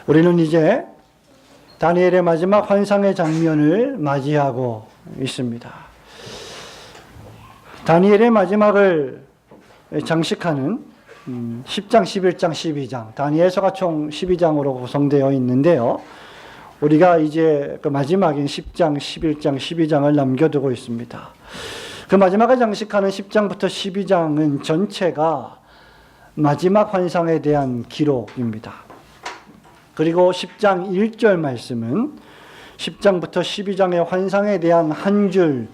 우리는 이제 다니엘의 마지막 환상의 장면을 맞이하고 있습니다. 다니엘의 마지막을 장식하는 10장, 11장, 12장, 다니엘서가 총 12장으로 구성되어 있는데요. 우리가 이제 그 마지막인 10장, 11장, 12장을 남겨두고 있습니다. 그 마지막을 장식하는 10장부터 12장은 전체가 마지막 환상에 대한 기록입니다. 그리고 10장 1절 말씀은 10장부터 12장의 환상에 대한 한 줄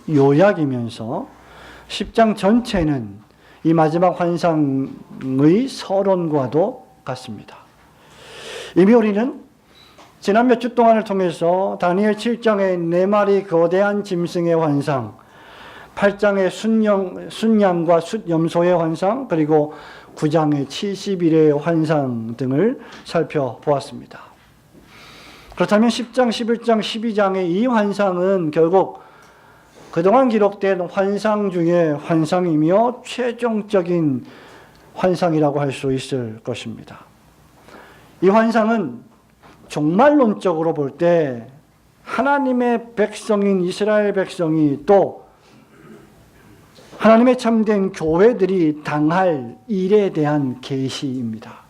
요약이면서 10장 전체는 이 마지막 환상의 서론과도 같습니다. 이미 우리는 지난 몇 주 동안을 통해서 다니엘 7장의 4마리 거대한 짐승의 환상, 8장의 순양과 숫염소의 환상, 그리고 9장의 70일의 환상 등을 살펴보았습니다. 그렇다면 10장, 11장, 12장의 이 환상은 결국 그동안 기록된 환상 중에 환상이며 최종적인 환상이라고 할 수 있을 것입니다. 이 환상은 종말론적으로 볼 때 하나님의 백성인 이스라엘 백성이 또 하나님의 참된 교회들이 당할 일에 대한 계시입니다.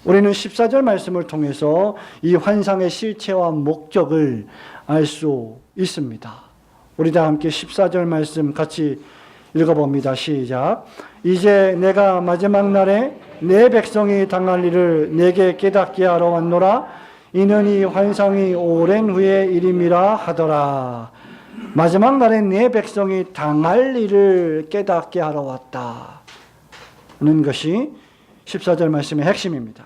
우리는 14절 말씀을 통해서 이 환상의 실체와 목적을 알 수 있습니다. 우리 다 함께 14절 말씀 같이 읽어봅니다. 시작. 이제 내가 마지막 날에 내 백성이 당할 일을 내게 깨닫게 하러 왔노라. 이는 이 환상이 오랜 후의 일임이라 하더라. 마지막 날에 내 백성이 당할 일을 깨닫게 하러 왔다. 는 것이 14절 말씀의 핵심입니다.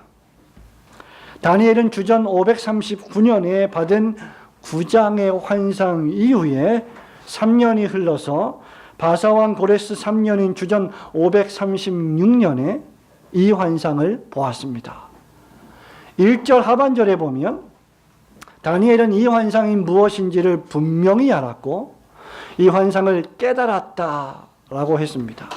다니엘은 주전 539년에 받은 9장의 환상 이후에 3년이 흘러서 바사왕 고레스 3년인 주전 536년에 이 환상을 보았습니다. 1절 하반절에 보면 다니엘은 이 환상이 무엇인지를 분명히 알았고 이 환상을 깨달았다라고 했습니다.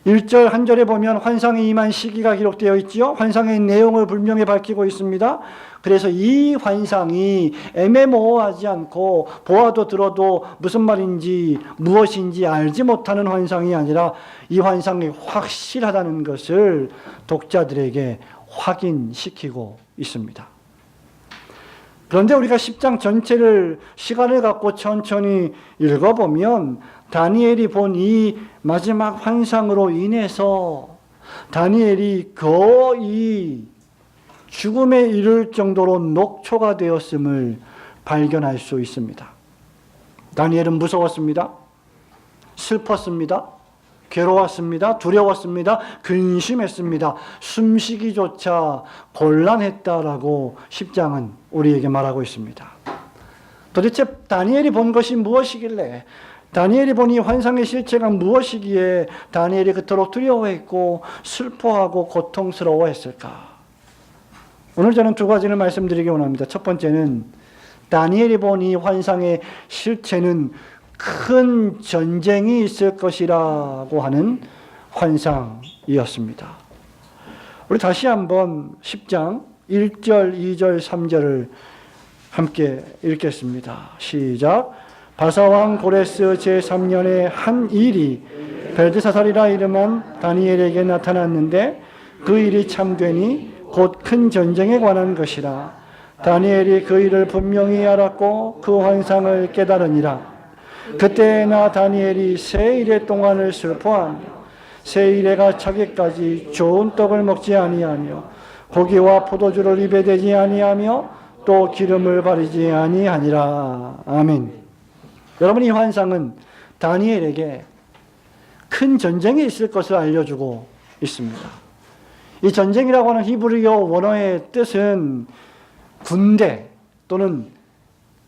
1절 한 절에 보면 환상이 임한 시기가 기록되어 있지요. 환상의 내용을 분명히 밝히고 있습니다. 그래서 이 환상이 애매모호하지 않고 보아도 들어도 무슨 말인지 무엇인지 알지 못하는 환상이 아니라 이 환상이 확실하다는 것을 독자들에게 확인시키고 있습니다. 그런데 우리가 10장 전체를 시간을 갖고 천천히 읽어보면 다니엘이 본 이 마지막 환상으로 인해서 다니엘이 거의 죽음에 이를 정도로 녹초가 되었음을 발견할 수 있습니다. 다니엘은 무서웠습니다. 슬펐습니다. 괴로웠습니다. 두려웠습니다. 근심했습니다. 숨쉬기조차 곤란했다라고 10장은 우리에게 말하고 있습니다. 도대체 다니엘이 본 것이 무엇이길래, 다니엘이 본 이 환상의 실체가 무엇이기에 다니엘이 그토록 두려워했고 슬퍼하고 고통스러워했을까? 오늘 저는 두 가지를 말씀드리기 원합니다. 첫 번째는 다니엘이 본 이 환상의 실체는 큰 전쟁이 있을 것이라고 하는 환상이었습니다. 우리 다시 한번 10장 1절, 2절, 3절을 함께 읽겠습니다. 시작. 바사왕 고레스 제3년에 한 일이 벨드사살이라 이름한 다니엘에게 나타났는데 그 일이 참되니 곧 큰 전쟁에 관한 것이라. 다니엘이 그 일을 분명히 알았고 그 환상을 깨달으니라. 그때 나 다니엘이 세 일의 동안을 슬퍼하며 세 일에가 차기까지 좋은 떡을 먹지 아니하며 고기와 포도주를 입에 대지 아니하며 또 기름을 바르지 아니하니라. 아멘. 여러분, 이 환상은 다니엘에게 큰 전쟁이 있을 것을 알려주고 있습니다. 이 전쟁이라고 하는 히브리어 원어의 뜻은 군대 또는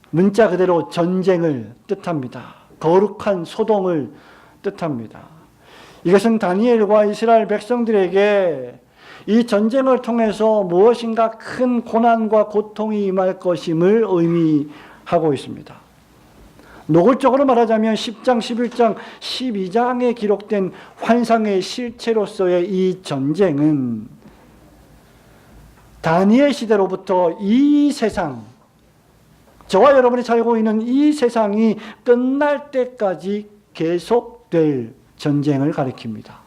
문자 그대로 전쟁을 뜻합니다. 거룩한 소동을 뜻합니다. 이것은 다니엘과 이스라엘 백성들에게 이 전쟁을 통해서 무엇인가 큰 고난과 고통이 임할 것임을 의미하고 있습니다. 노골적으로 말하자면 10장, 11장, 12장에 기록된 환상의 실체로서의 이 전쟁은 다니엘 시대로부터 이 세상, 저와 여러분이 살고 있는 이 세상이 끝날 때까지 계속될 전쟁을 가리킵니다.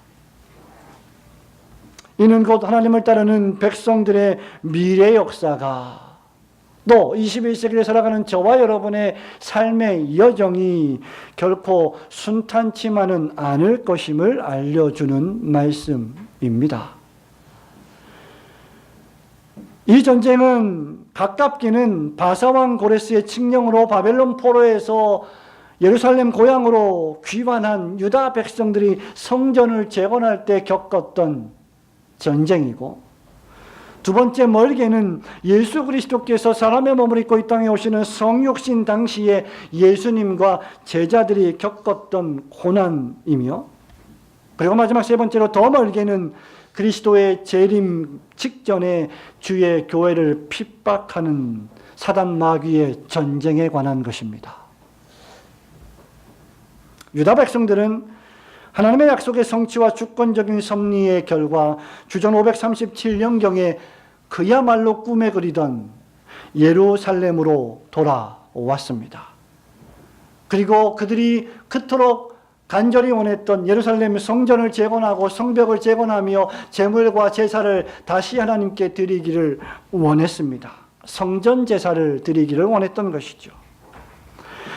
이는 곧 하나님을 따르는 백성들의 미래 역사가, 또 21세기를 살아가는 저와 여러분의 삶의 여정이 결코 순탄치만은 않을 것임을 알려주는 말씀입니다. 이 전쟁은 가깝게는 바사왕 고레스의 칙령으로 바벨론 포로에서 예루살렘 고향으로 귀환한 유다 백성들이 성전을 재건할 때 겪었던 전쟁이고, 두 번째 멀게는 예수 그리스도께서 사람의 몸을 입고 이 땅에 오시는 성육신 당시에 예수님과 제자들이 겪었던 고난이며, 그리고 마지막 세 번째로 더 멀게는 그리스도의 재림 직전에 주의 교회를 핍박하는 사단 마귀의 전쟁에 관한 것입니다. 유다 백성들은 하나님의 약속의 성취와 주권적인 섭리의 결과 주전 537년경에 그야말로 꿈에 그리던 예루살렘으로 돌아왔습니다. 그리고 그들이 그토록 간절히 원했던 예루살렘 성전을 재건하고 성벽을 재건하며 제물과 제사를 다시 하나님께 드리기를 원했습니다. 성전 제사를 드리기를 원했던 것이죠.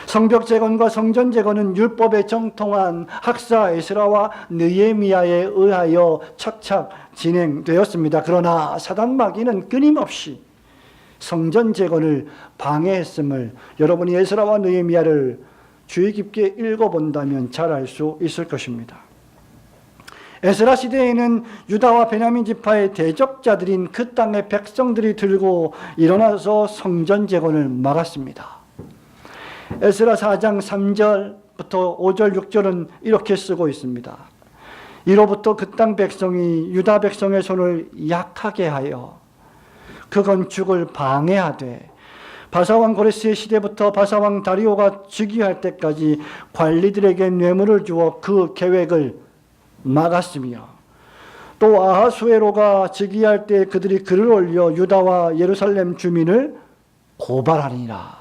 성벽 재건과 성전 재건은 율법에 정통한 학사 에스라와 느헤미야에 의하여 착착 진행되었습니다. 그러나 사단 마귀는 끊임없이 성전 재건을 방해했음을 여러분이 에스라와 느헤미야를 주의 깊게 읽어본다면 잘 알 수 있을 것입니다. 에스라 시대에는 유다와 베냐민 지파의 대적자들인 그 땅의 백성들이 들고 일어나서 성전 재건을 막았습니다. 에스라 4장 3절부터 5절 6절은 이렇게 쓰고 있습니다. 이로부터 그 땅 백성이 유다 백성의 손을 약하게 하여 그 건축을 방해하되 바사왕 고레스의 시대부터 바사왕 다리오가 즉위할 때까지 관리들에게 뇌물을 주어 그 계획을 막았으며, 또 아하수에로가 즉위할 때 그들이 글을 올려 유다와 예루살렘 주민을 고발하니라.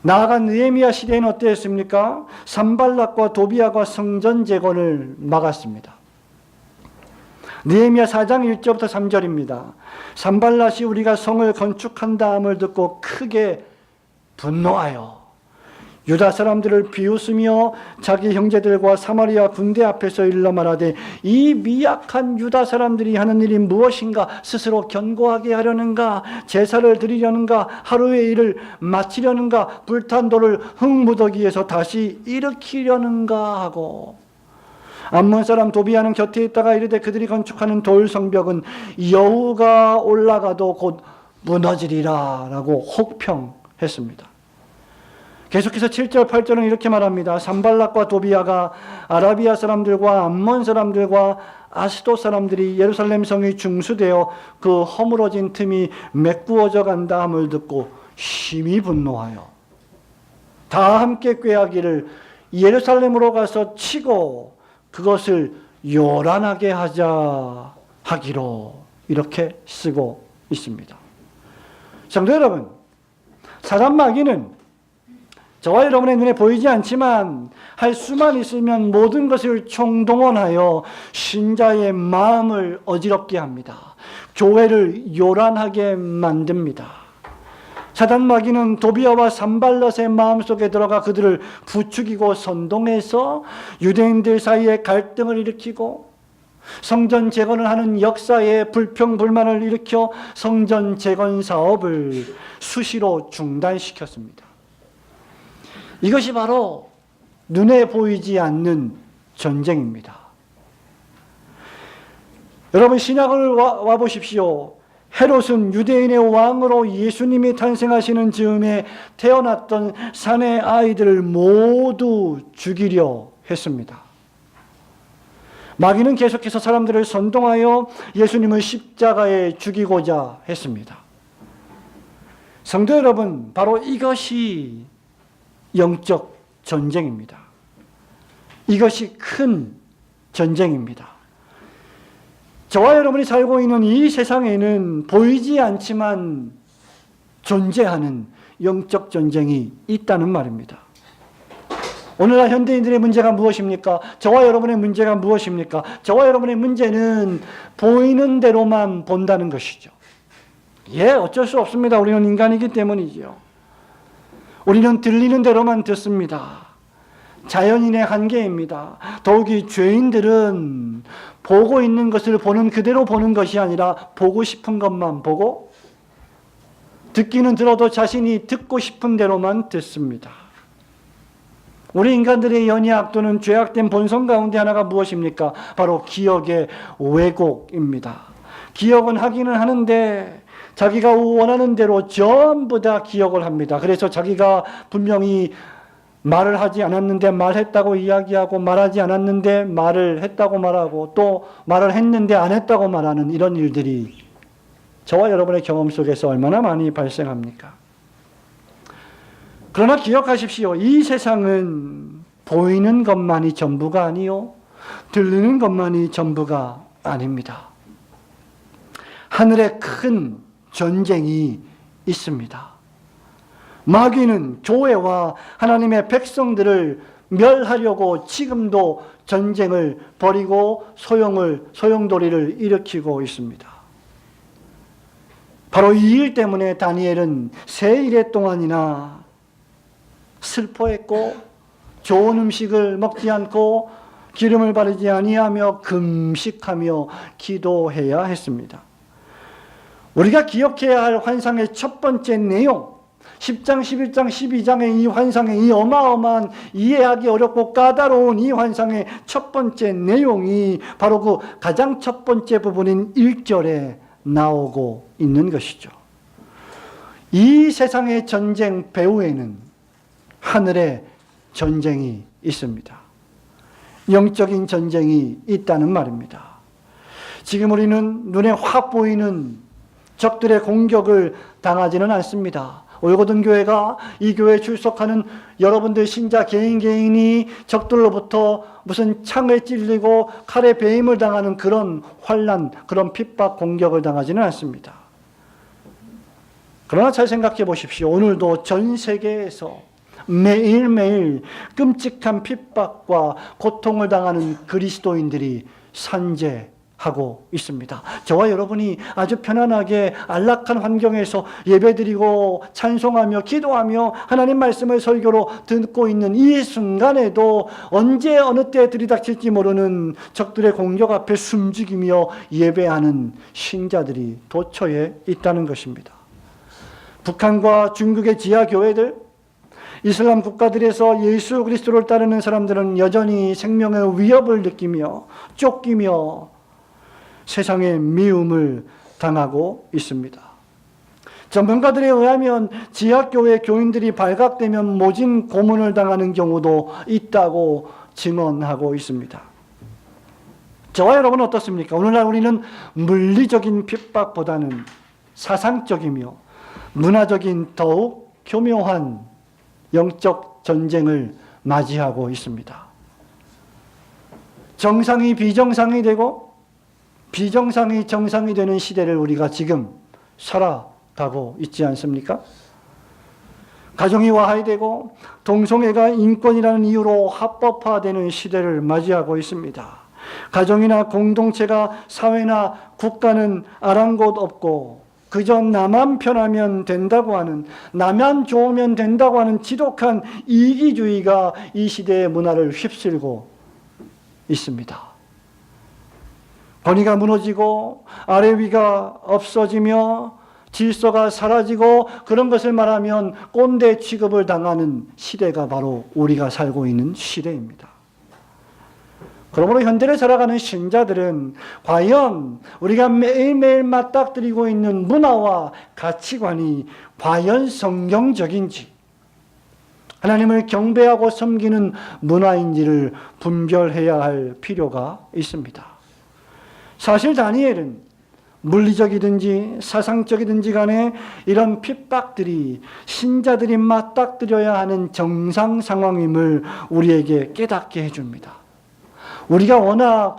나아가 느헤미야 시대에는 어땠습니까? 산발락과 도비아가 성전 재건을 막았습니다. 느헤미야 4장 1절부터 3절입니다. 산발락이 우리가 성을 건축한다함을 듣고 크게 분노하여 유다 사람들을 비웃으며 자기 형제들과 사마리아 군대 앞에서 일러 말하되, 이 미약한 유다 사람들이 하는 일이 무엇인가? 스스로 견고하게 하려는가? 제사를 드리려는가? 하루의 일을 마치려는가? 불탄 돌을 흙무더기에서 다시 일으키려는가? 하고, 암몬 사람 도비아는 곁에 있다가 이르되, 그들이 건축하는 돌 성벽은 여우가 올라가도 곧 무너지리라 라고 혹평했습니다. 계속해서 7절 8절은 이렇게 말합니다. 산발락과 도비아가 아라비아 사람들과 암몬 사람들과 아스도 사람들이 예루살렘 성이 중수되어 그 허물어진 틈이 메꾸어져 간다 함을 듣고 심히 분노하여 다 함께 꾀하기를 예루살렘으로 가서 치고 그것을 요란하게 하자 하기로, 이렇게 쓰고 있습니다. 성도 여러분, 사단 마귀는 저와 여러분의 눈에 보이지 않지만 할 수만 있으면 모든 것을 총동원하여 신자의 마음을 어지럽게 합니다. 교회를 요란하게 만듭니다. 사단 마귀는 도비아와 산발랏의 마음속에 들어가 그들을 부추기고 선동해서 유대인들 사이에 갈등을 일으키고 성전 재건을 하는 역사에 불평불만을 일으켜 성전 재건 사업을 수시로 중단시켰습니다. 이것이 바로 눈에 보이지 않는 전쟁입니다. 여러분, 신약을 와보십시오. 헤롯은 유대인의 왕으로 예수님이 탄생하시는 즈음에 태어났던 사내 아이들을 모두 죽이려 했습니다. 마귀는 계속해서 사람들을 선동하여 예수님을 십자가에 죽이고자 했습니다. 성도 여러분, 바로 이것이 영적 전쟁입니다. 이것이 큰 전쟁입니다. 저와 여러분이 살고 있는 이 세상에는 보이지 않지만 존재하는 영적 전쟁이 있다는 말입니다. 오늘날 현대인들의 문제가 무엇입니까? 저와 여러분의 문제가 무엇입니까? 저와 여러분의 문제는 보이는 대로만 본다는 것이죠. 어쩔 수 없습니다. 우리는 인간이기 때문이죠. 우리는 들리는 대로만 듣습니다. 자연인의 한계입니다. 더욱이 죄인들은 보고 있는 것을 보는 그대로 보는 것이 아니라 보고 싶은 것만 보고 듣기는 들어도 자신이 듣고 싶은 대로만 듣습니다. 우리 인간들의 연약 또는 죄악된 본성 가운데 하나가 무엇입니까? 바로 기억의 왜곡입니다. 기억은 하기는 하는데 자기가 원하는 대로 전부 다 기억을 합니다. 그래서 자기가 분명히 말을 하지 않았는데 말했다고 이야기하고 말하지 않았는데 말을 했다고 말하고 또 말을 했는데 안 했다고 말하는 이런 일들이 저와 여러분의 경험 속에서 얼마나 많이 발생합니까? 그러나 기억하십시오. 이 세상은 보이는 것만이 전부가 아니요, 들리는 것만이 전부가 아닙니다. 하늘에 큰 전쟁이 있습니다. 마귀는 교회와 하나님의 백성들을 멸하려고 지금도 전쟁을 벌이고 소용돌이를 일으키고 있습니다. 바로 이 일 때문에 다니엘은 세 일의 동안이나 슬퍼했고 좋은 음식을 먹지 않고 기름을 바르지 아니하며 금식하며 기도해야 했습니다. 우리가 기억해야 할 환상의 첫 번째 내용, 10장, 11장, 12장의 이 환상의 이 어마어마한 이해하기 어렵고 까다로운 이 환상의 첫 번째 내용이 바로 그 가장 첫 번째 부분인 1절에 나오고 있는 것이죠. 이 세상의 전쟁 배후에는 하늘의 전쟁이 있습니다. 영적인 전쟁이 있다는 말입니다. 지금 우리는 눈에 확 보이는 적들의 공격을 당하지는 않습니다. 올고든 교회가 이 교회에 출석하는 여러분들 신자 개인이 적들로부터 무슨 창에 찔리고 칼에 배임을 당하는 그런 환난, 그런 핍박 공격을 당하지는 않습니다. 그러나 잘 생각해 보십시오. 오늘도 전 세계에서 매일매일 끔찍한 핍박과 고통을 당하는 그리스도인들이 산재하고 있습니다. 저와 여러분이 아주 편안하게 안락한 환경에서 예배드리고 찬송하며 기도하며 하나님 말씀을 설교로 듣고 있는 이 순간에도 언제 어느 때 들이닥칠지 모르는 적들의 공격 앞에 숨죽이며 예배하는 신자들이 도처에 있다는 것입니다. 북한과 중국의 지하교회들, 이슬람 국가들에서 예수 그리스도를 따르는 사람들은 여전히 생명의 위협을 느끼며 쫓기며 세상의 미움을 당하고 있습니다. 전문가들에 의하면 지하교회 교인들이 발각되면 모진 고문을 당하는 경우도 있다고 증언하고 있습니다. 저와 여러분은 어떻습니까? 오늘날 우리는 물리적인 핍박보다는 사상적이며 문화적인 더욱 교묘한 영적 전쟁을 맞이하고 있습니다. 정상이 비정상이 되고 비정상이 정상이 되는 시대를 우리가 지금 살아가고 있지 않습니까? 가정이 화해되고 동성애가 인권이라는 이유로 합법화되는 시대를 맞이하고 있습니다. 가정이나 공동체가 사회나 국가는 아랑곳 없고 그저 나만 편하면 된다고 하는, 나만 좋으면 된다고 하는 지독한 이기주의가 이 시대의 문화를 휩쓸고 있습니다. 권위가 무너지고 아래 위가 없어지며 질서가 사라지고 그런 것을 말하면 꼰대 취급을 당하는 시대가 바로 우리가 살고 있는 시대입니다. 그러므로 현대를 살아가는 신자들은 과연 우리가 매일매일 맞닥뜨리고 있는 문화와 가치관이 과연 성경적인지, 하나님을 경배하고 섬기는 문화인지를 분별해야 할 필요가 있습니다. 사실 다니엘은 물리적이든지 사상적이든지 간에 이런 핍박들이 신자들이 맞닥뜨려야 하는 정상 상황임을 우리에게 깨닫게 해줍니다. 우리가 워낙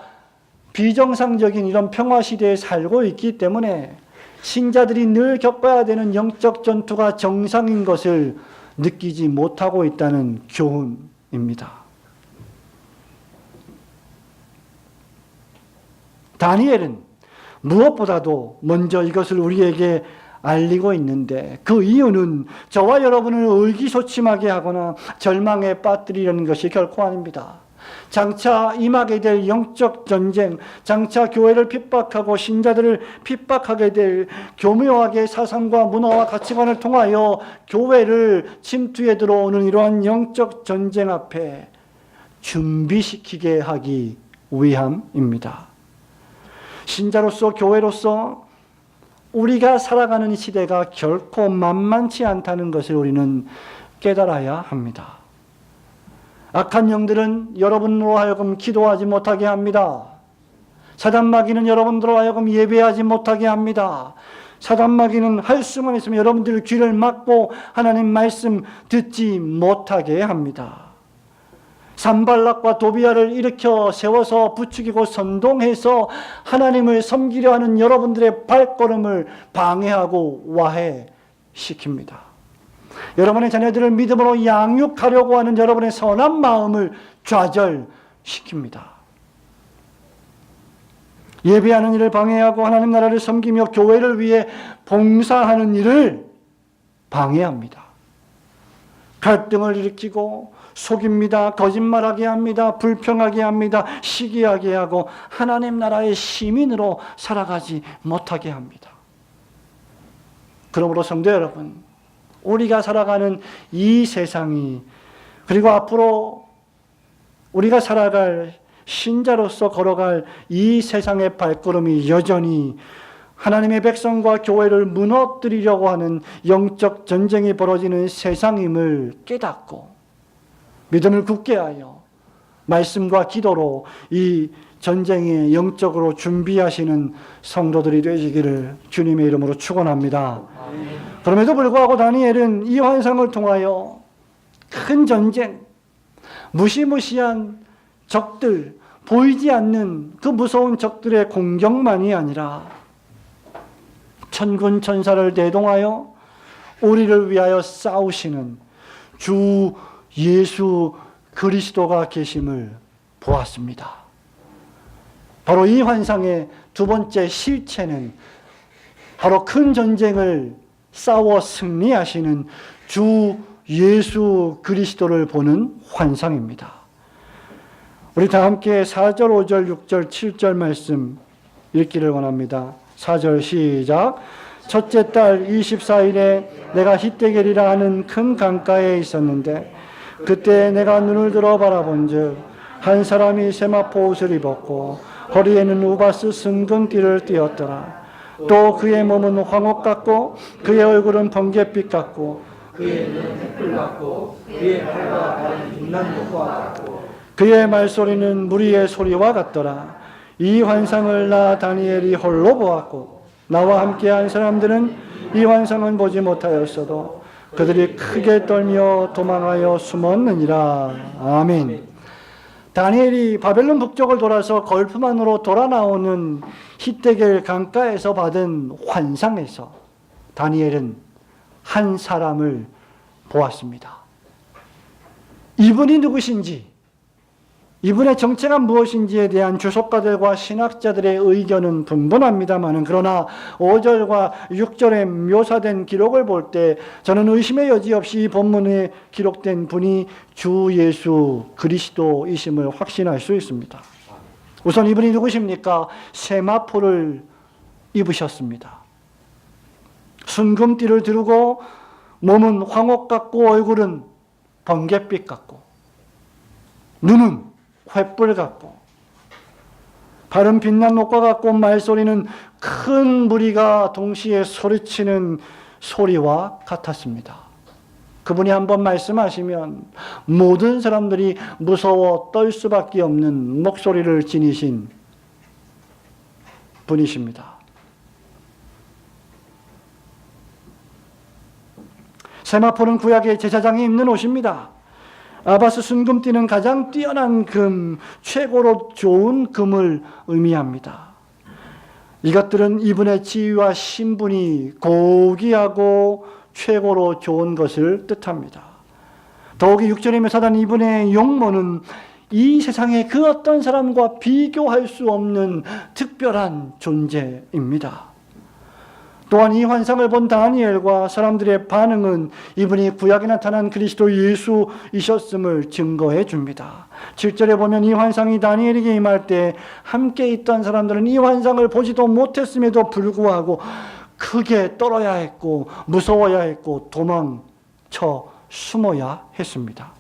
비정상적인 이런 평화 시대에 살고 있기 때문에 신자들이 늘 겪어야 되는 영적 전투가 정상인 것을 느끼지 못하고 있다는 교훈입니다. 다니엘은 무엇보다도 먼저 이것을 우리에게 알리고 있는데, 그 이유는 저와 여러분을 의기소침하게 하거나 절망에 빠뜨리려는 것이 결코 아닙니다. 장차 임하게 될 영적 전쟁, 장차 교회를 핍박하고 신자들을 핍박하게 될 교묘하게 사상과 문화와 가치관을 통하여 교회를 침투해 들어오는 이러한 영적 전쟁 앞에 준비시키게 하기 위함입니다. 신자로서, 교회로서 우리가 살아가는 시대가 결코 만만치 않다는 것을 우리는 깨달아야 합니다. 악한 영들은 여러분으로 하여금 기도하지 못하게 합니다. 사단마귀는 여러분들로 하여금 예배하지 못하게 합니다. 사단마귀는 할 수만 있으면 여러분들 귀를 막고 하나님 말씀 듣지 못하게 합니다. 산발락과 도비아를 일으켜 세워서 부추기고 선동해서 하나님을 섬기려 하는 여러분들의 발걸음을 방해하고 와해시킵니다. 여러분의 자녀들을 믿음으로 양육하려고 하는 여러분의 선한 마음을 좌절시킵니다. 예배하는 일을 방해하고 하나님 나라를 섬기며 교회를 위해 봉사하는 일을 방해합니다. 갈등을 일으키고 속입니다. 거짓말하게 합니다. 불평하게 합니다. 시기하게 하고 하나님 나라의 시민으로 살아가지 못하게 합니다. 그러므로 성도 여러분, 우리가 살아가는 이 세상이, 그리고 앞으로 우리가 살아갈 신자로서 걸어갈 이 세상의 발걸음이 여전히 하나님의 백성과 교회를 무너뜨리려고 하는 영적 전쟁이 벌어지는 세상임을 깨닫고 믿음을 굳게 하여 말씀과 기도로 이 전쟁에 영적으로 준비하시는 성도들이 되시기를 주님의 이름으로 축원합니다. 그럼에도 불구하고 다니엘은 이 환상을 통하여 큰 전쟁, 무시무시한 적들, 보이지 않는 그 무서운 적들의 공격만이 아니라 천군 천사를 대동하여 우리를 위하여 싸우시는 주 예수 그리스도가 계심을 보았습니다. 바로 이 환상의 두 번째 실체는 바로 큰 전쟁을 싸워 승리하시는 주 예수 그리스도를 보는 환상입니다. 우리 다 함께 4절, 5절, 6절, 7절 말씀 읽기를 원합니다. 4절 시작. 첫째 달 24일에 내가 히데겔이라 하는 큰 강가에 있었는데 그때 내가 눈을 들어 바라본즉 한 사람이 세마포 옷을 입었고 허리에는 우바스 순금띠를 띠었더라. 또 그의 몸은 황옥 같고 그의 얼굴은 번갯빛 같고 그의 눈은 햇불 같고 그의 팔과 발은 빛난 목과 같고 그의 말소리는 무리의 소리와 같더라. 이 환상을 나 다니엘이 홀로 보았고 나와 함께한 사람들은 이 환상은 보지 못하였어도 그들이 크게 떨며 도망하여 숨었느니라. 아멘. 다니엘이 바벨론 북쪽을 돌아서 걸프만으로 돌아 나오는 히데겔 강가에서 받은 환상에서 다니엘은 한 사람을 보았습니다. 이분이 누구신지, 이분의 정체가 무엇인지에 대한 주석가들과 신학자들의 의견은 분분합니다만, 그러나 5절과 6절에 묘사된 기록을 볼 때 저는 의심의 여지 없이 이 본문에 기록된 분이 주 예수 그리스도이심을 확신할 수 있습니다. 우선 이분이 누구십니까? 세마포를 입으셨습니다. 순금띠를 두르고 몸은 황옥 같고 얼굴은 번갯빛 같고 눈은 횃불 같고 발은 빛난 목과 같고 말소리는 큰 무리가 동시에 소리치는 소리와 같았습니다. 그분이 한번 말씀하시면 모든 사람들이 무서워 떨 수밖에 없는 목소리를 지니신 분이십니다. 세마포는 구약의 제사장이 입는 옷입니다. 아바스 순금띠는 가장 뛰어난 금, 최고로 좋은 금을 의미합니다. 이것들은 이분의 지위와 신분이 고귀하고 최고로 좋은 것을 뜻합니다. 더욱이 6절에 묘사된 이분의 용모는 이 세상의 그 어떤 사람과 비교할 수 없는 특별한 존재입니다. 또한 이 환상을 본 다니엘과 사람들의 반응은 이분이 구약에 나타난 그리스도 예수이셨음을 증거해 줍니다. 7절에 보면 이 환상이 다니엘에게 임할 때 함께 있던 사람들은 이 환상을 보지도 못했음에도 불구하고 크게 떨어야 했고 무서워야 했고 도망쳐 숨어야 했습니다.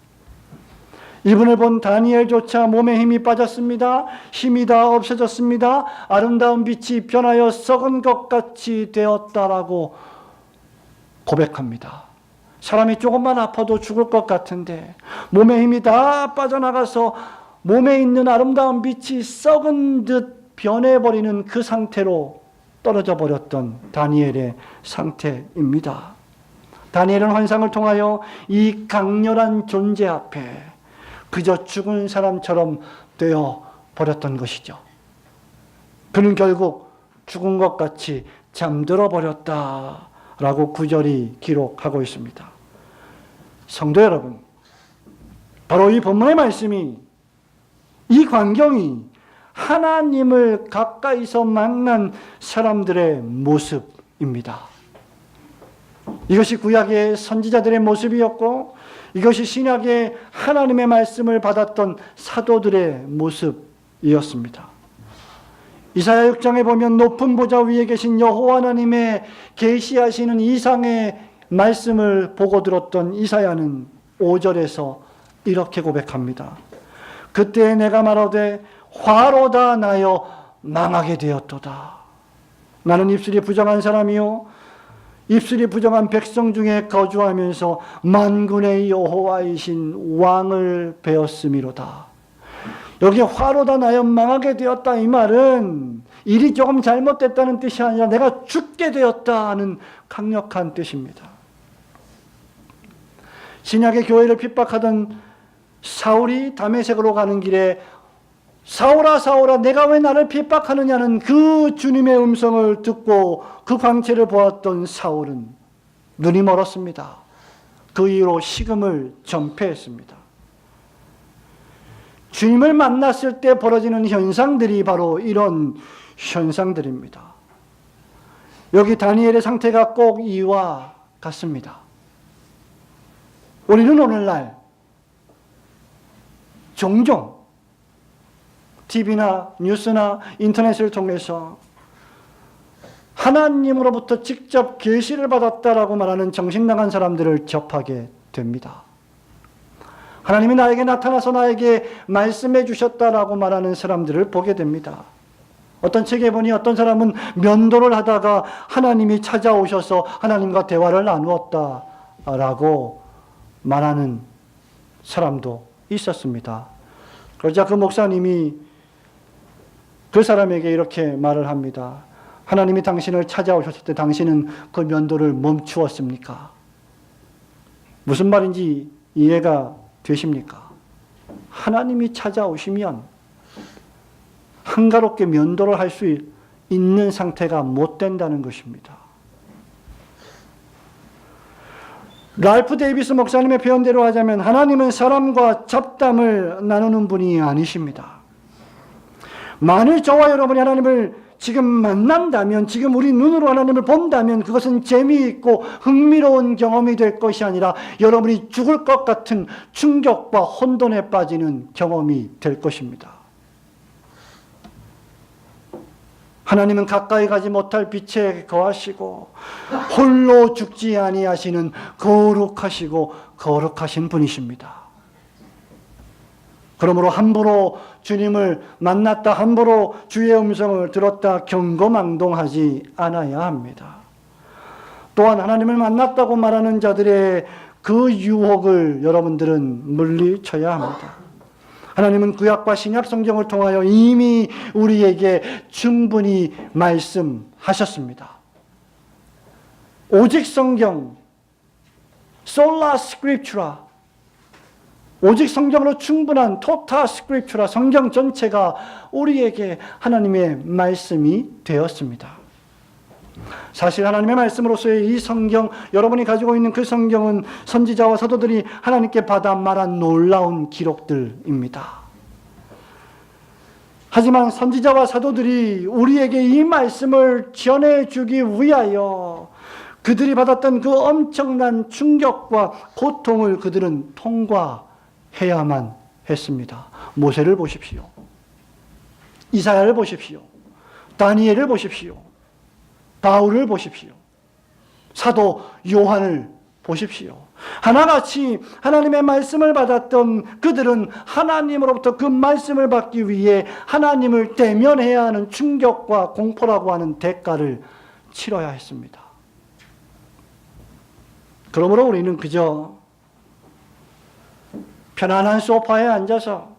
이분을 본 다니엘조차 몸에 힘이 빠졌습니다. 힘이 다 없어졌습니다. 아름다운 빛이 변하여 썩은 것 같이 되었다라고 고백합니다. 사람이 조금만 아파도 죽을 것 같은데 몸에 힘이 다 빠져나가서 몸에 있는 아름다운 빛이 썩은 듯 변해버리는 그 상태로 떨어져 버렸던 다니엘의 상태입니다. 다니엘은 환상을 통하여 이 강렬한 존재 앞에 그저 죽은 사람처럼 되어 버렸던 것이죠. 그는 결국 죽은 것 같이 잠들어 버렸다라고 9절이 기록하고 있습니다. 성도 여러분, 바로 이 본문의 말씀이, 이 광경이 하나님을 가까이서 만난 사람들의 모습입니다. 이것이 구약의 선지자들의 모습이었고 이것이 신약의 하나님의 말씀을 받았던 사도들의 모습이었습니다. 이사야 6장에 보면 높은 보좌 위에 계신 여호와 하나님의 계시하시는 이상의 말씀을 보고 들었던 이사야는 5절에서 이렇게 고백합니다. 그때 내가 말하되 화로다 나여 망하게 되었도다. 나는 입술이 부정한 사람이요 입술이 부정한 백성 중에 거주하면서 만군의 여호와이신 왕을 배웠음이로다. 여기 화로다 나여 망하게 되었다 이 말은 일이 조금 잘못됐다는 뜻이 아니라 내가 죽게 되었다는 강력한 뜻입니다. 신약의 교회를 핍박하던 사울이 다메섹으로 가는 길에 사울아 사울아 내가 왜 나를 핍박하느냐는 그 주님의 음성을 듣고 그 광채를 보았던 사울은 눈이 멀었습니다. 그 이후로 식음을 전폐했습니다. 주님을 만났을 때 벌어지는 현상들이 바로 이런 현상들입니다. 여기 다니엘의 상태가 꼭 이와 같습니다. 우리는 오늘날 종종 TV나 뉴스나 인터넷을 통해서 하나님으로부터 직접 계시를 받았다라고 말하는 정신나간 사람들을 접하게 됩니다. 하나님이 나에게 나타나서 나에게 말씀해 주셨다라고 말하는 사람들을 보게 됩니다. 어떤 책에 보니 어떤 사람은 면도를 하다가 하나님이 찾아오셔서 하나님과 대화를 나누었다라고 말하는 사람도 있었습니다. 그러자 그 목사님이 그 사람에게 이렇게 말을 합니다. 하나님이 당신을 찾아오셨을 때 당신은 그 면도를 멈추었습니까? 무슨 말인지 이해가 되십니까? 하나님이 찾아오시면 한가롭게 면도를 할 수 있는 상태가 못 된다는 것입니다. 랄프 데이비스 목사님의 표현대로 하자면 하나님은 사람과 잡담을 나누는 분이 아니십니다. 만일 저와 여러분이 하나님을 지금 만난다면, 지금 우리 눈으로 하나님을 본다면 그것은 재미있고 흥미로운 경험이 될 것이 아니라 여러분이 죽을 것 같은 충격과 혼돈에 빠지는 경험이 될 것입니다. 하나님은 가까이 가지 못할 빛에 거하시고 홀로 죽지 아니하시는 거룩하시고 거룩하신 분이십니다. 그러므로 함부로 주님을 만났다, 함부로 주의 음성을 들었다 경거망동하지 않아야 합니다. 또한 하나님을 만났다고 말하는 자들의 그 유혹을 여러분들은 물리쳐야 합니다. 하나님은 구약과 신약 성경을 통하여 이미 우리에게 충분히 말씀하셨습니다. 오직 성경, sola scriptura, 오직 성경으로 충분한 토타 스크립처라 성경 전체가 우리에게 하나님의 말씀이 되었습니다. 사실 하나님의 말씀으로서의 이 성경, 여러분이 가지고 있는 그 성경은 선지자와 사도들이 하나님께 받아 말한 놀라운 기록들입니다. 하지만 선지자와 사도들이 우리에게 이 말씀을 전해주기 위하여 그들이 받았던 그 엄청난 충격과 고통을 그들은 통과해야만 했습니다. 모세를 보십시오. 이사야를 보십시오. 다니엘을 보십시오. 바울을 보십시오. 사도 요한을 보십시오. 하나같이 하나님의 말씀을 받았던 그들은 하나님으로부터 그 말씀을 받기 위해 하나님을 대면해야 하는 충격과 공포라고 하는 대가를 치러야 했습니다. 그러므로 우리는 그저 편안한 소파에 앉아서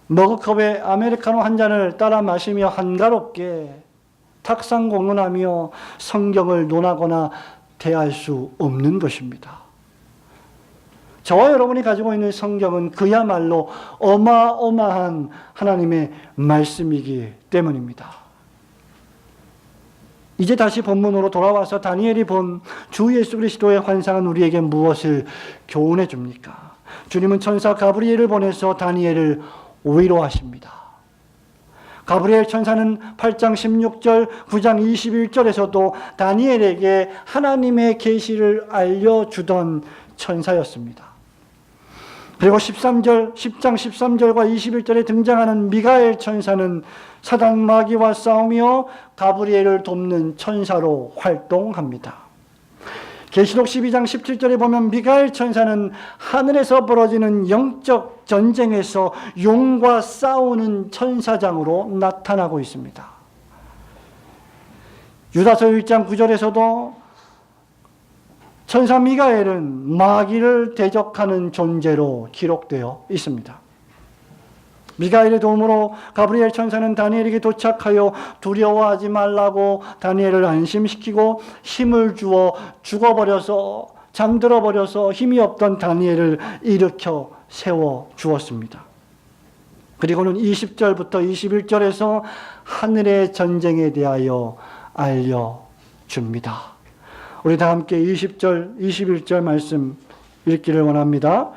머그컵에 아메리카노 한 잔을 따라 마시며 한가롭게 탁상 공론하며 성경을 논하거나 대할 수 없는 것입니다. 저와 여러분이 가지고 있는 성경은 그야말로 어마어마한 하나님의 말씀이기 때문입니다. 이제 다시 본문으로 돌아와서 다니엘이 본 주 예수 그리스도의 환상은 우리에게 무엇을 교훈해 줍니까? 주님은 천사 가브리엘을 보내서 다니엘을 위로하십니다. 가브리엘 천사는 8장 16절, 9장 21절에서도 다니엘에게 하나님의 계시를 알려주던 천사였습니다. 그리고 10장 13절과 21절에 등장하는 미가엘 천사는 사단 마귀와 싸우며 가브리엘을 돕는 천사로 활동합니다. 계시록 12장 17절에 보면 미가엘 천사는 하늘에서 벌어지는 영적 전쟁에서 용과 싸우는 천사장으로 나타나고 있습니다. 유다서 1장 9절에서도 천사 미가엘은 마귀를 대적하는 존재로 기록되어 있습니다. 미가엘의 도움으로 가브리엘 천사는 다니엘에게 도착하여 두려워하지 말라고 다니엘을 안심시키고 힘을 주어 죽어버려서 잠들어버려서 힘이 없던 다니엘을 일으켜 세워주었습니다. 그리고는 20절부터 21절에서 하늘의 전쟁에 대하여 알려줍니다. 우리 다 함께 20절, 21절 말씀 읽기를 원합니다.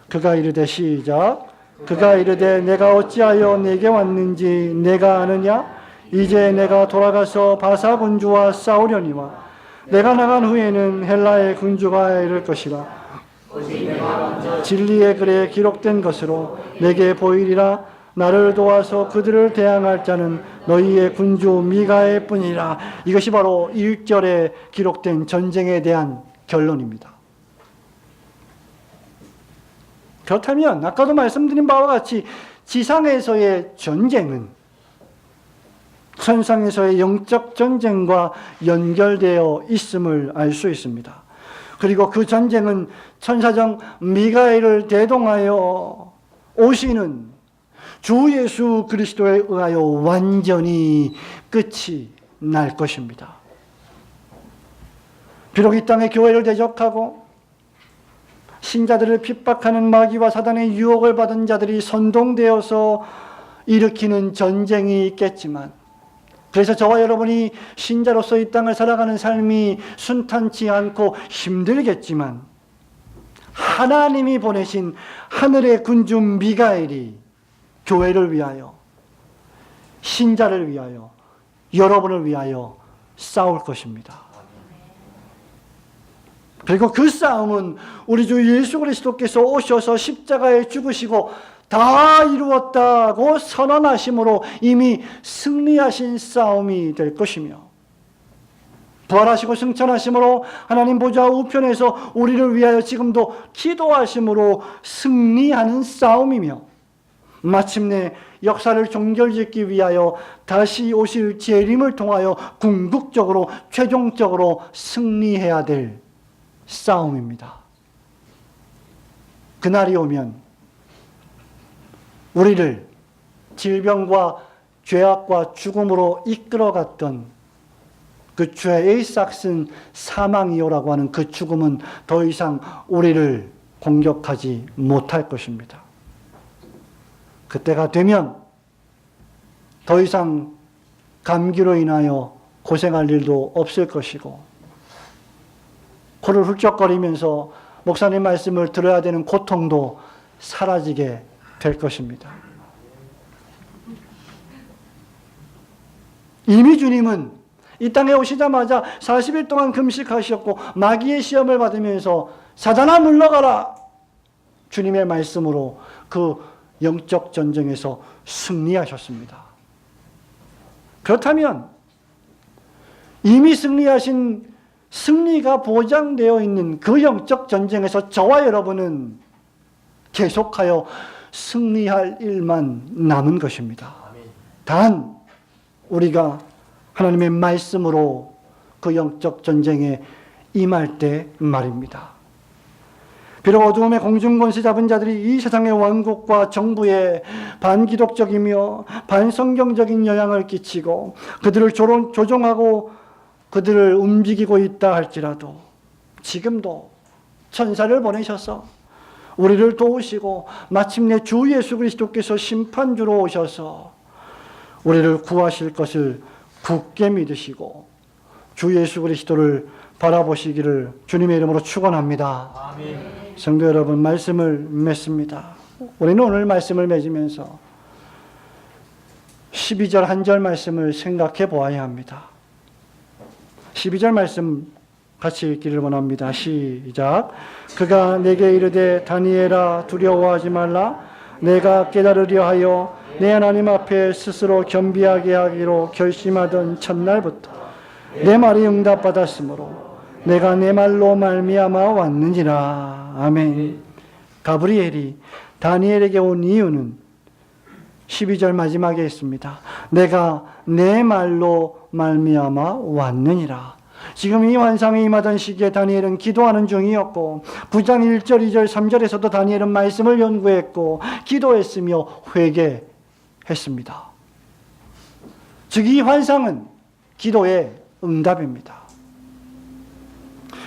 그가 이르되 시작. 그가 이르되 내가 어찌하여 내게 왔는지 내가 아느냐? 이제 내가 돌아가서 바사 군주와 싸우려니와 내가 나간 후에는 헬라의 군주가 이를 것이라. 진리의 글에 기록된 것으로 내게 보이리라. 나를 도와서 그들을 대항할 자는 너희의 군주 미가엘 뿐이라. 이것이 바로 1절에 기록된 전쟁에 대한 결론입니다. 그렇다면 아까도 말씀드린 바와 같이 지상에서의 전쟁은 천상에서의 영적 전쟁과 연결되어 있음을 알 수 있습니다. 그리고 그 전쟁은 천사장 미가엘을 대동하여 오시는 주 예수 그리스도에 의하여 완전히 끝이 날 것입니다. 비록 이 땅의 교회를 대적하고 신자들을 핍박하는 마귀와 사단의 유혹을 받은 자들이 선동되어서 일으키는 전쟁이 있겠지만, 그래서 저와 여러분이 신자로서 이 땅을 살아가는 삶이 순탄치 않고 힘들겠지만, 하나님이 보내신 하늘의 군주 미가엘이 교회를 위하여, 신자를 위하여, 여러분을 위하여 싸울 것입니다. 그리고 그 싸움은 우리 주 예수 그리스도께서 오셔서 십자가에 죽으시고 다 이루었다고 선언하심으로 이미 승리하신 싸움이 될 것이며, 부활하시고 승천하심으로 하나님 보좌 우편에서 우리를 위하여 지금도 기도하심으로 승리하는 싸움이며, 마침내 역사를 종결짓기 위하여 다시 오실 재림을 통하여 궁극적으로 최종적으로 승리해야 될 싸움입니다. 그날이 오면 우리를 질병과 죄악과 죽음으로 이끌어갔던 그 죄의 싹슨 사망이요라고 하는 그 죽음은 더 이상 우리를 공격하지 못할 것입니다. 그때가 되면 더 이상 감기로 인하여 고생할 일도 없을 것이고, 코를 훌쩍거리면서 목사님 말씀을 들어야 되는 고통도 사라지게 될 것입니다. 이미 주님은 이 땅에 오시자마자 40일 동안 금식하셨고 마귀의 시험을 받으면서 사단아 물러가라, 주님의 말씀으로 그 영적 전쟁에서 승리하셨습니다. 그렇다면 이미 승리하신, 승리가 보장되어 있는 그 영적 전쟁에서 저와 여러분은 계속하여 승리할 일만 남은 것입니다. 단 우리가 하나님의 말씀으로 그 영적 전쟁에 임할 때 말입니다. 비록 어두움의 공중권세 잡은 자들이 이 세상의 왕국과 정부에 반기독적이며 반성경적인 영향을 끼치고 그들을 조종하고 그들을 움직이고 있다 할지라도 지금도 천사를 보내셔서 우리를 도우시고 마침내 주 예수 그리스도께서 심판주로 오셔서 우리를 구하실 것을 굳게 믿으시고 주 예수 그리스도를 바라보시기를 주님의 이름으로 축원합니다. 아멘. 성도 여러분, 말씀을 맺습니다. 우리는 오늘 말씀을 맺으면서 12절 한 절 말씀을 생각해 보아야 합니다. 12절 말씀 같이 읽기를 원합니다. 시작. 그가 내게 이르되 다니엘아 두려워하지 말라. 내가 깨달으려 하여 내 하나님 앞에 스스로 겸비하게 하기로 결심하던 첫날부터 내 말이 응답받았으므로 내가 내 말로 말미암아 왔느니라. 아멘. 가브리엘이 다니엘에게 온 이유는 12절 마지막에 있습니다. 내가 내 말로 말미암아 왔느니라. 지금 이 환상에 임하던 시기에 다니엘은 기도하는 중이었고 9장 1절, 2절, 3절에서도 다니엘은 말씀을 연구했고 기도했으며 회개했습니다. 즉 이 환상은 기도의 응답입니다.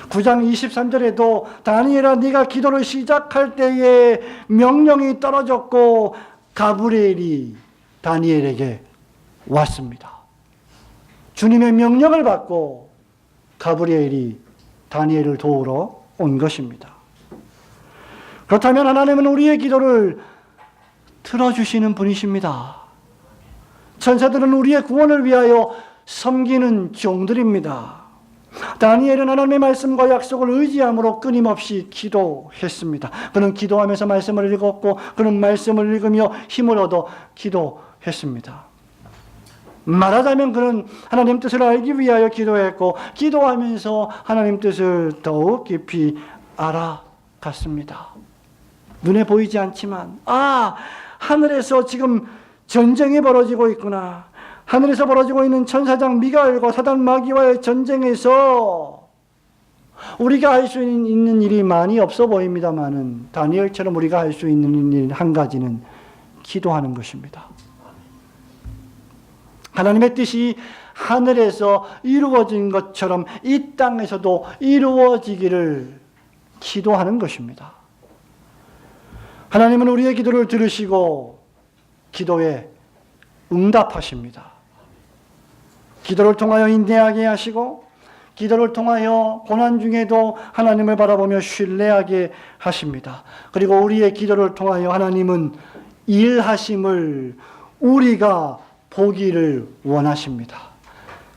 9장 23절에도 다니엘아 네가 기도를 시작할 때에 명령이 떨어졌고 가브리엘이 다니엘에게 왔습니다. 주님의 명령을 받고 가브리엘이 다니엘을 도우러 온 것입니다. 그렇다면 하나님은 우리의 기도를 들어주시는 분이십니다. 천사들은 우리의 구원을 위하여 섬기는 종들입니다. 다니엘은 하나님의 말씀과 약속을 의지함으로 끊임없이 기도했습니다. 그는 기도하면서 말씀을 읽었고 그는 말씀을 읽으며 힘을 얻어 기도했습니다. 말하자면 그는 하나님 뜻을 알기 위하여 기도했고 기도하면서 하나님 뜻을 더욱 깊이 알아갔습니다. 눈에 보이지 않지만 하늘에서 지금 전쟁이 벌어지고 있구나. 하늘에서 벌어지고 있는 천사장 미가엘과 사단 마귀와의 전쟁에서 우리가 할 수 있는 일이 많이 없어 보입니다만은 다니엘처럼 우리가 할 수 있는 일 한 가지는 기도하는 것입니다. 하나님의 뜻이 하늘에서 이루어진 것처럼 이 땅에서도 이루어지기를 기도하는 것입니다. 하나님은 우리의 기도를 들으시고 기도에 응답하십니다. 기도를 통하여 인내하게 하시고 기도를 통하여 고난 중에도 하나님을 바라보며 신뢰하게 하십니다. 그리고 우리의 기도를 통하여 하나님은 일하심을 우리가 보기를 원하십니다.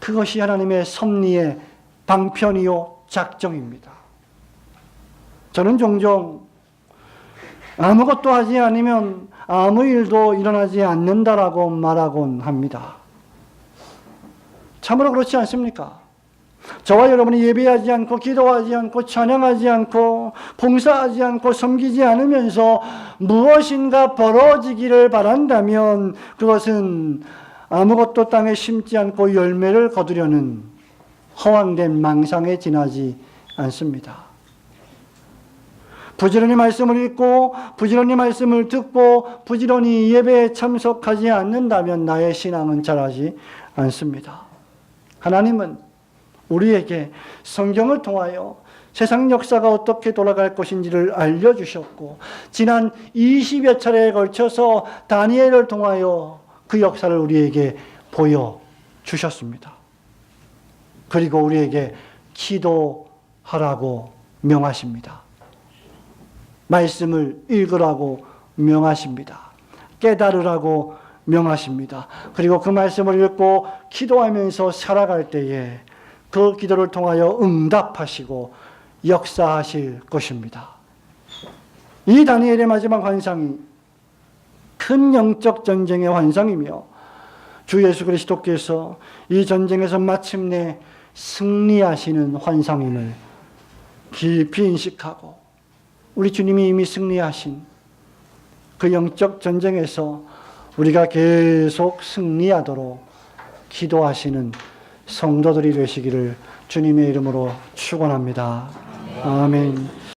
그것이 하나님의 섭리의 방편이요 작정입니다. 저는 종종 아무것도 하지 않으면 아무 일도 일어나지 않는다라고 말하곤 합니다. 참으로 그렇지 않습니까? 저와 여러분이 예배하지 않고 기도하지 않고 찬양하지 않고 봉사하지 않고 섬기지 않으면서 무엇인가 벌어지기를 바란다면 그것은 아무것도 땅에 심지 않고 열매를 거두려는 허황된 망상에 지나지 않습니다. 부지런히 말씀을 읽고 부지런히 말씀을 듣고 부지런히 예배에 참석하지 않는다면 나의 신앙은 자라지 않습니다. 하나님은 우리에게 성경을 통하여 세상 역사가 어떻게 돌아갈 것인지를 알려주셨고, 지난 20여 차례에 걸쳐서 다니엘을 통하여 그 역사를 우리에게 보여주셨습니다. 그리고 우리에게 기도하라고 명하십니다. 말씀을 읽으라고 명하십니다. 깨달으라고 명하십니다. 그리고 그 말씀을 읽고 기도하면서 살아갈 때에 그 기도를 통하여 응답하시고 역사하실 것입니다. 이 다니엘의 마지막 환상이 큰 영적 전쟁의 환상이며, 주 예수 그리스도께서 이 전쟁에서 마침내 승리하시는 환상임을 깊이 인식하고, 우리 주님이 이미 승리하신 그 영적 전쟁에서 우리가 계속 승리하도록 기도하시는 성도들이 되시기를 주님의 이름으로 축원합니다. 아멘.